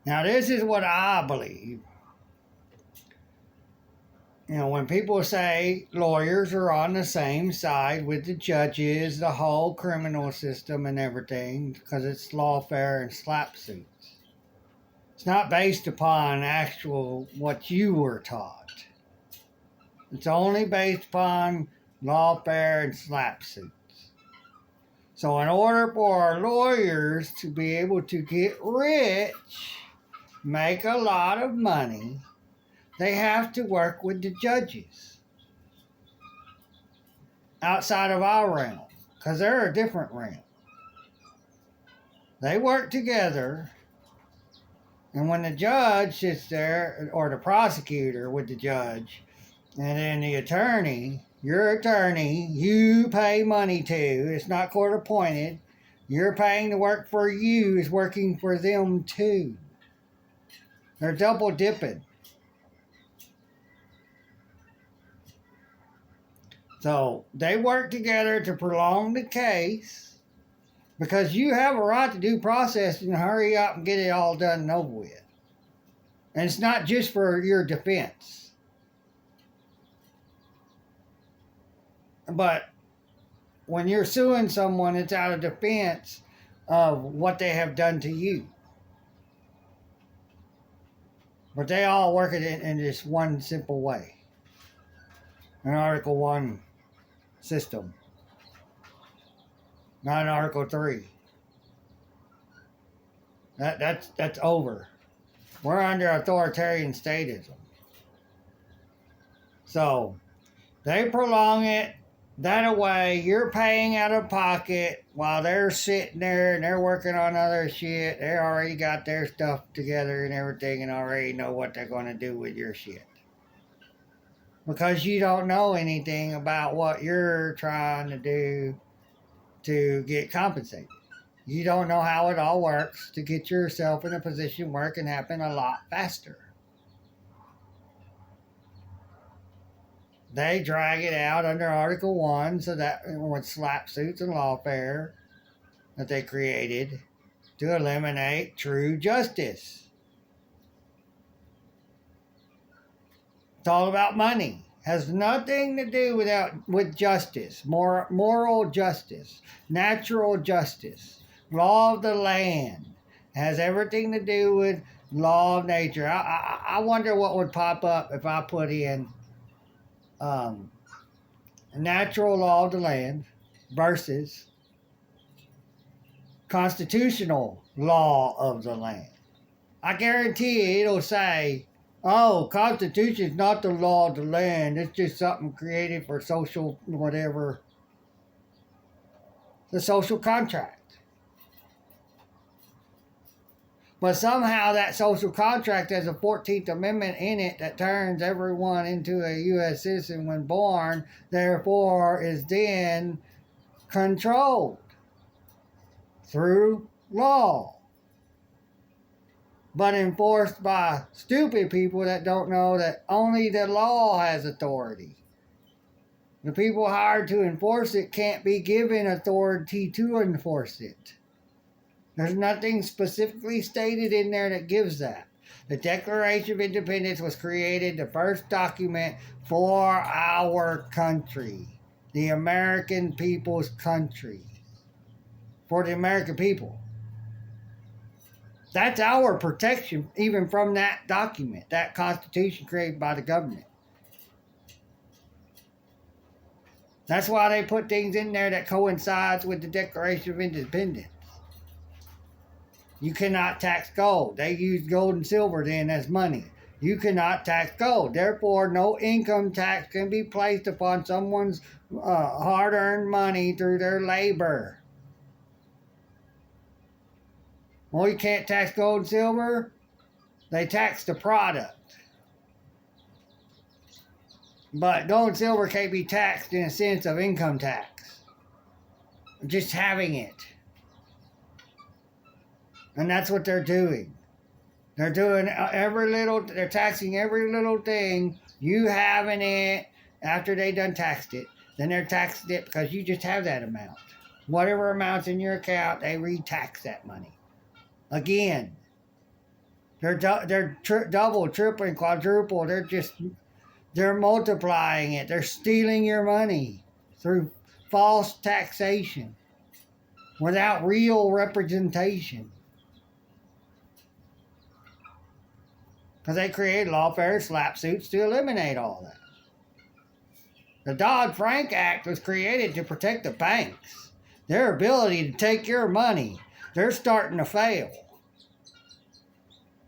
Now, this is what I believe. When people say lawyers are on the same side with the judges, the whole criminal system and everything, because it's lawfare and slap suits. It's not based upon actual what you were taught. It's only based upon lawfare and slap suits. So in order for our lawyers to be able to get rich, make a lot of money, they have to work with the judges outside of our realm, because they're a different realm. They work together, and when the judge sits there, or the prosecutor with the judge, and then the attorney, your attorney, you pay money to, it's not court appointed, you're paying to work for you, is working for them too. They're double dipping. So they work together to prolong the case, because you have a right to due process and hurry up and get it all done and over with. And it's not just for your defense. But when you're suing someone, it's out of defense of what they have done to you. But they all work it in this one simple way. An Article 1 system. Not an Article 3. That's over. We're under authoritarian statism. So they prolong it that way. You're paying out of pocket while they're sitting there and they're working on other shit. They already got their stuff together and everything and already know what they're going to do with your shit. Because you don't know anything about what you're trying to do to get compensated. You don't know how it all works to get yourself in a position where it can happen a lot faster. They drag it out under Article 1, so that with slap suits and lawfare that they created to eliminate true justice. It's all about money. Has nothing to do with justice, moral justice, natural justice, law of the land. Has everything to do with law of nature. I wonder what would pop up if I put in natural law of the land versus constitutional law of the land. I guarantee it'll say, oh, Constitution's not the law of the land. It's just something created for social whatever. The social contract. But somehow that social contract has a 14th Amendment in it that turns everyone into a U.S. citizen when born, therefore is then controlled through law. But enforced by stupid people that don't know that only the law has authority. The people hired to enforce it can't be given authority to enforce it. There's nothing specifically stated in there that gives that. The Declaration of Independence was created, the first document for our country. The American people's country. For the American people. That's our protection, even from that document, that Constitution created by the government. That's why they put things in there that coincides with the Declaration of Independence. You cannot tax gold. They use gold and silver then as money. You cannot tax gold. Therefore, no income tax can be placed upon someone's hard-earned money through their labor. Well, you can't tax gold and silver. They tax the product. But gold and silver can't be taxed in a sense of income tax. Just having it. And that's what they're doing. They're doing they're taxing every little thing. You having it after they done taxed it. Then they're taxing it because you just have that amount. Whatever amount's in your account, they re-tax that money. Again. They're double, tripling, quadruple. They're multiplying it. They're stealing your money through false taxation without real representation. Because they created lawfare slap suits to eliminate all that. The Dodd-Frank Act was created to protect the banks. Their ability to take your money. They're starting to fail.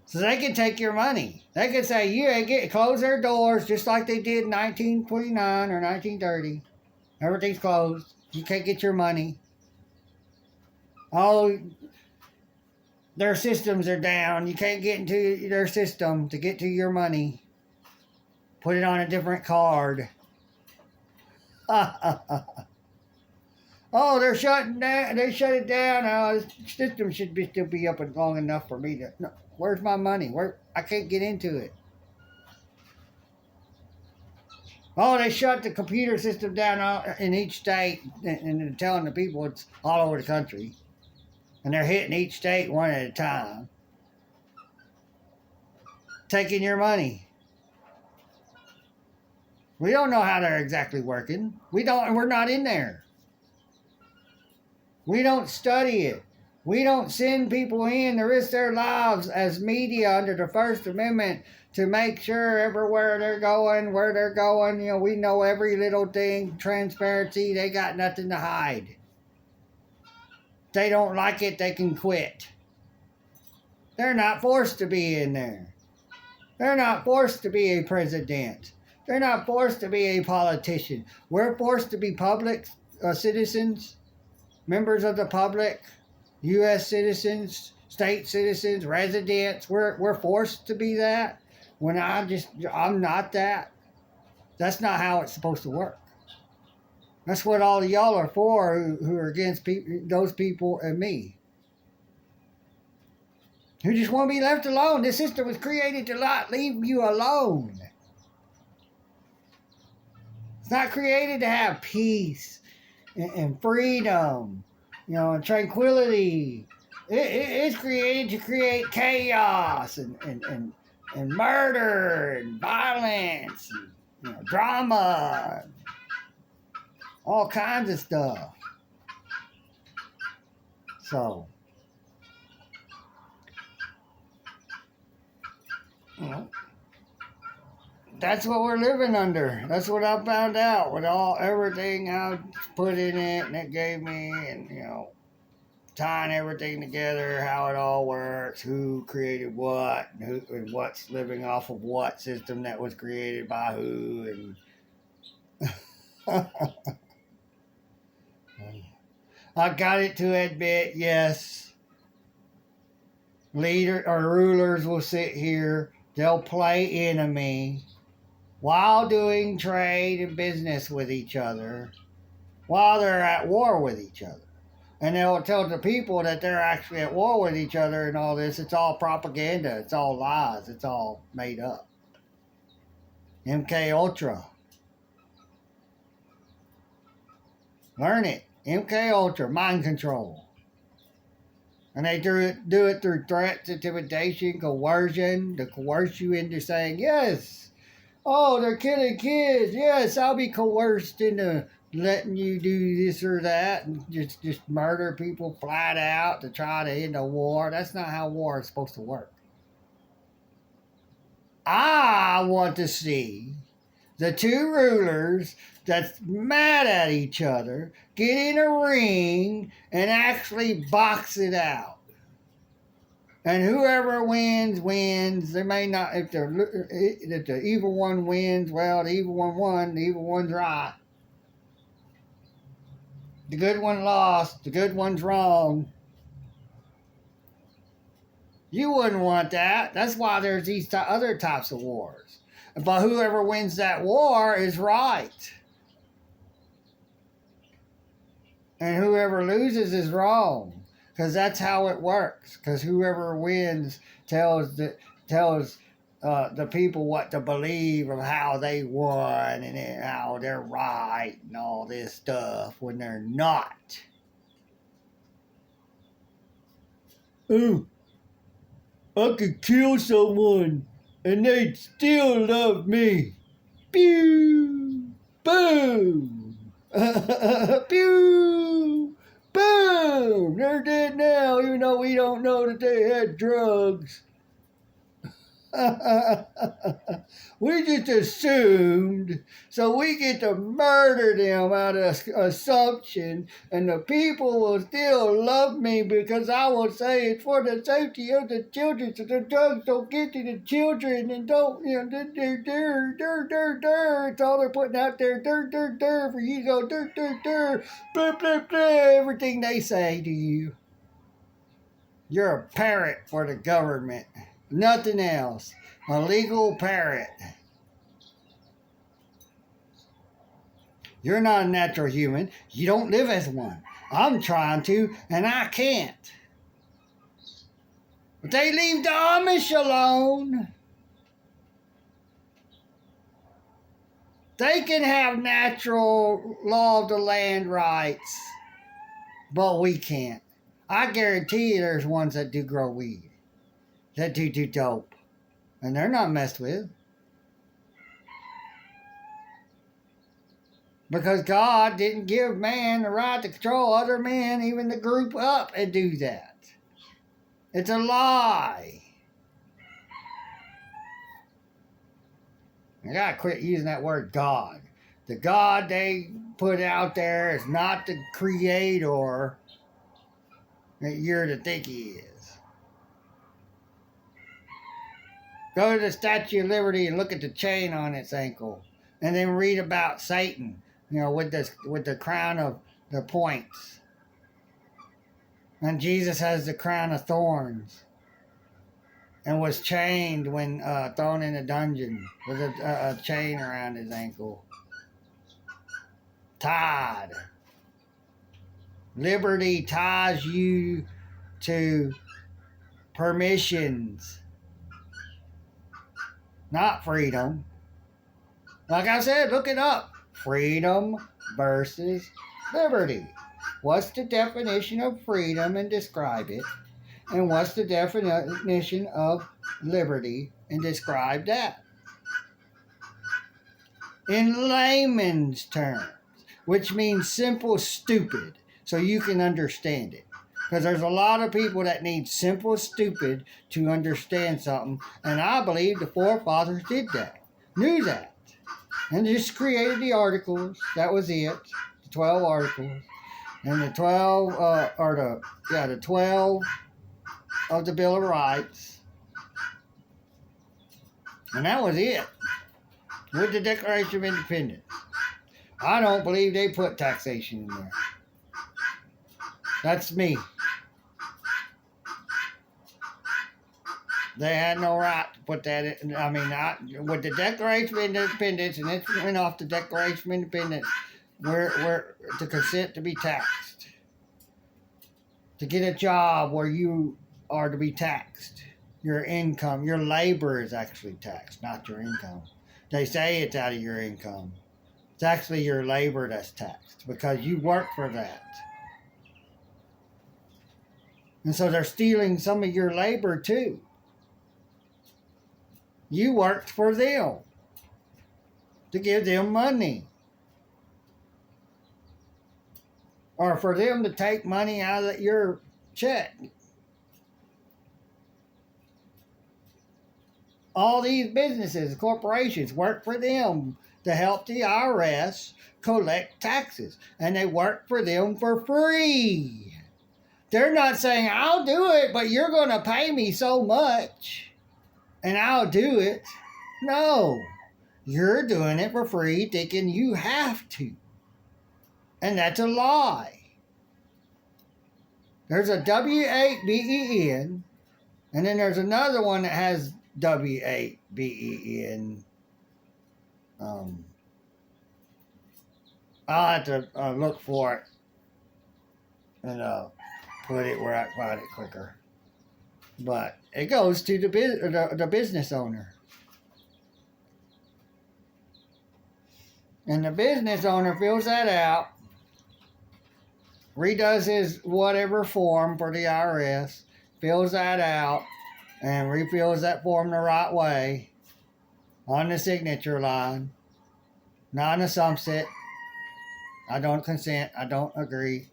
So they can take your money. They can say, you ain't close their doors just like they did in 1929 or 1930. Everything's closed. You can't get your money. Oh, their systems are down. You can't get into their system to get to your money. Put it on a different card. Oh, they're shutting down. They shut it down. The system should still be up and long enough for me to. No, where's my money? I can't get into it. Oh, they shut the computer system down in each state, and they're telling the people it's all over the country, and they're hitting each state one at a time, taking your money. We don't know how they're exactly working. We're not in there. We don't study it. We don't send people in to risk their lives as media under the First Amendment to make sure everywhere they're going, where they're going, we know every little thing, transparency, they got nothing to hide. If they don't like it, they can quit. They're not forced to be in there. They're not forced to be a president. They're not forced to be a politician. We're forced to be public citizens, members of the public, U.S. citizens, state citizens, residents. We're forced to be that. When I'm not that. That's not how it's supposed to work. That's what all of y'all are for, who are against those people and me. Who just want to be left alone. This system was created to leave you alone. It's not created to have peace and freedom, and tranquility. It's created to create chaos and murder and violence and drama, all kinds of stuff. So, that's what we're living under. That's what I found out with everything I put in it, and it gave me, and tying everything together, how it all works, who created what, and what's living off of what system that was created by who, and I got it to admit, yes, rulers will sit here, they'll play enemy while doing trade and business with each other, while they're at war with each other. And they'll tell the people that they're actually at war with each other and all this. It's all propaganda. It's all lies. It's all made up. MK Ultra. Learn it. MK Ultra. Mind control. And they do it through threats, intimidation, coercion, to coerce you into saying, yes, oh, they're killing kids. Yes, I'll be coerced into letting you do this or that and just murder people flat out to try to end a war. That's not how war is supposed to work. I want to see the two rulers that's mad at each other get in a ring and actually box it out. And whoever wins, wins. They may not, if the evil one wins, well, the evil one won, the evil one's right. The good one lost, the good one's wrong. You wouldn't want that. That's why there's these other types of wars. But whoever wins that war is right. And whoever loses is wrong. Because that's how it works. Because whoever wins tells the people what to believe of how they won and how they're right and all this stuff when they're not. Ooh. I could kill someone and they'd still love me. Pew! Boom! Pew! Boom! They're dead now, even though we don't know that they had drugs. We just assumed, so we get to murder them out of assumption, and the people will still love me because I will say it's for the safety of the children, so the drugs don't get to the children and don't, it's all they're putting out there, for you to go, blah, blah, blah, everything they say to you. You're a parrot for the government. Nothing else. A legal parrot. You're not a natural human. You don't live as one. I'm trying to, and I can't. But they leave the Amish alone. They can have natural law of the land rights, but we can't. I guarantee you there's ones that do grow weed, that do dope, and they're not messed with. Because God didn't give man the right to control other men, even to group up and do that. It's a lie. I gotta quit using that word God. The God they put out there is not the creator that you're to think he is. Go to the Statue of Liberty and look at the chain on its ankle, and then read about Satan, with the crown of the points. And Jesus has the crown of thorns, and was chained when thrown in a dungeon with a chain around his ankle. Tied. Liberty ties you to permissions, not freedom. Like I said, look it up. Freedom versus liberty. What's the definition of freedom, and describe it? And what's the definition of liberty, and describe that? In layman's terms, which means simple stupid, so you can understand it. Because there's a lot of people that need simple stupid to understand something, and I believe the forefathers did that, knew that, and just created the articles. That was it, the 12 articles, and the 12 the 12 of the Bill of Rights, and that was it. With the Declaration of Independence, I don't believe they put taxation in there. That's me. They had no right to put that in. With the Declaration of Independence, and it went off the Declaration of Independence, we're to consent to be taxed. To get a job where you are to be taxed. Your income, your labor is actually taxed, not your income. They say it's out of your income. It's actually your labor that's taxed because you work for that. And so they're stealing some of your labor too. You worked for them to give them money. Or for them to take money out of your check. All these businesses, corporations, work for them to help the IRS collect taxes. And they work for them for free. They're not saying, I'll do it, but you're going to pay me so much, and I'll do it. No. You're doing it for free, thinking you have to. And that's a lie. There's a W-8-B-E-N, and then there's another one that has W-8-B-E-N. I'll have to look for it and put it where I find it quicker. But it goes to the business owner. And the business owner fills that out, redoes his whatever form for the IRS, fills that out, and refills that form the right way on the signature line, not an Assumpsit. I don't consent. I don't agree.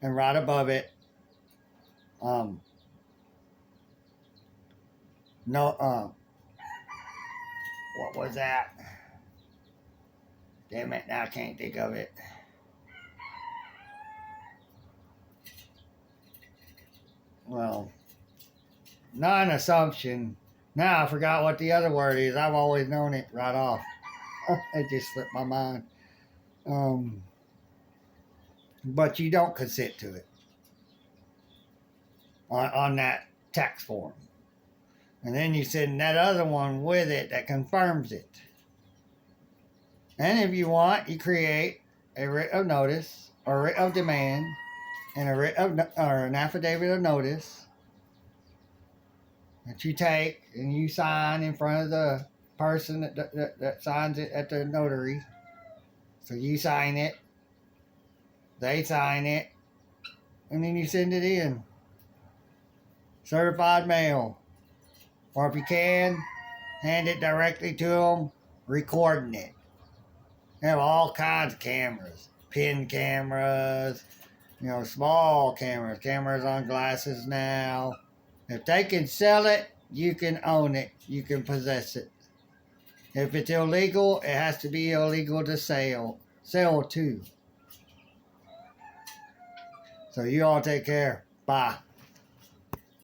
And right above it, no, what was that? Damn it, now I can't think of it. Well, not an assumption. Now I forgot what the other word is. I've always known it right off. It just slipped my mind. But you don't consent to it on that tax form. And then you send that other one with it that confirms it. And if you want, you create a writ of notice or writ of demand and a writ of, or an affidavit of notice that you take and you sign in front of the person that signs it at the notary. So you sign it, they sign it, and then you send it in. Certified mail. Or if you can, hand it directly to them, recording it. They have all kinds of cameras. Pin cameras, small cameras. Cameras on glasses now. If they can sell it, you can own it. You can possess it. If it's illegal, it has to be illegal to sell. Sell to. So you all take care. Bye.